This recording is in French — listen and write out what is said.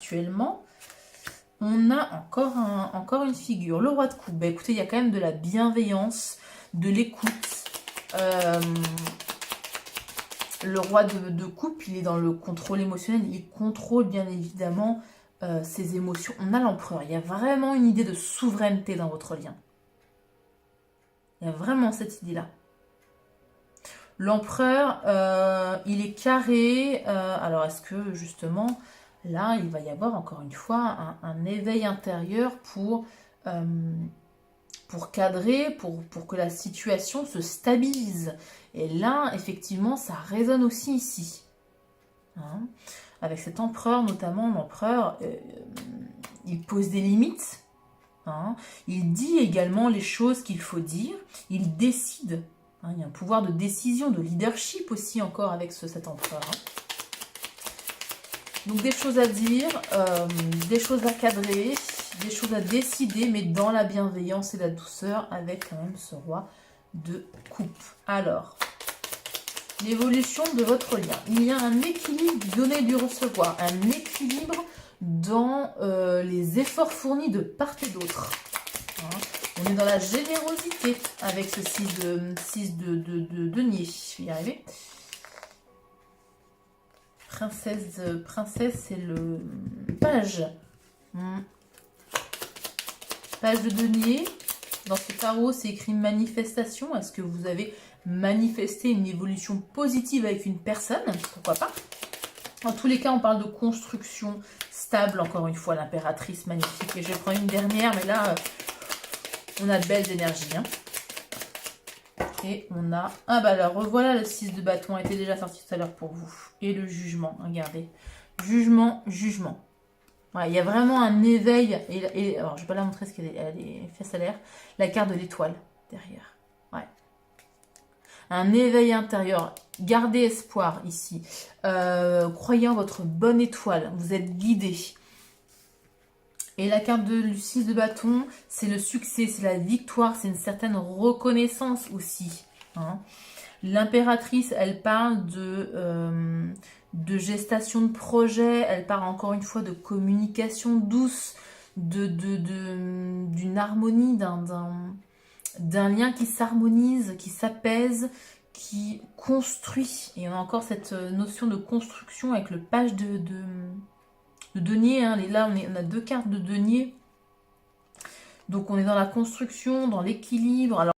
Actuellement, on a encore une figure, le roi de coupe. Bah, écoutez, il y a quand même de la bienveillance, de l'écoute. Le roi de coupe, il est dans le contrôle émotionnel, il contrôle bien évidemment ses émotions. On a l'empereur, il y a vraiment une idée de souveraineté dans votre lien. Il y a vraiment cette idée-là. L'empereur, il est carré. Alors, est-ce que, justement, là, il va y avoir, encore une fois, un éveil intérieur pour cadrer, pour que la situation se stabilise. Et là, effectivement, ça résonne aussi ici. Hein, avec cet empereur, notamment, l'empereur, il pose des limites. Hein, il dit également les choses qu'il faut dire. Il décide. Hein, il y a un pouvoir de décision, de leadership aussi encore avec cet empereur. Hein. Donc des choses à dire, des choses à cadrer, des choses à décider, mais dans la bienveillance et la douceur avec quand même ce roi de coupe. Alors, l'évolution de votre lien. Il y a un équilibre du donner et du recevoir, un équilibre dans les efforts fournis de part et d'autre. Hein. On est dans la générosité avec ce 6 de denier. Je vais y arriver. Princesse, c'est le page. Page de denier. Dans ce tarot, c'est écrit manifestation. Est-ce que vous avez manifesté une évolution positive avec une personne? Pourquoi pas? En tous les cas, on parle de construction stable. Encore une fois, l'impératrice magnifique. Et je vais prendre une dernière, mais là, on a de belles énergies. Hein. Et on a... Ah bah alors, revoilà le 6 de bâton, était déjà sorti tout à l'heure pour vous. Et le jugement, regardez. Jugement, jugement. Ouais, il y a vraiment un éveil. Alors, je ne vais pas la montrer parce qu'elle a des fesses à l'air. La carte de l'étoile derrière. Ouais. Un éveil intérieur. Gardez espoir ici. Croyez en votre bonne étoile. Vous êtes guidé. Et la carte de 6 de bâton, c'est le succès, c'est la victoire, c'est une certaine reconnaissance aussi. Hein. L'impératrice, elle parle de gestation de projet, elle parle encore une fois de communication douce, d'une harmonie, d'un lien qui s'harmonise, qui s'apaise, qui construit. Et on a encore cette notion de construction avec le page de denier. Hein. Là, on a 2 cartes de denier. Donc, on est dans la construction, dans l'équilibre. Alors,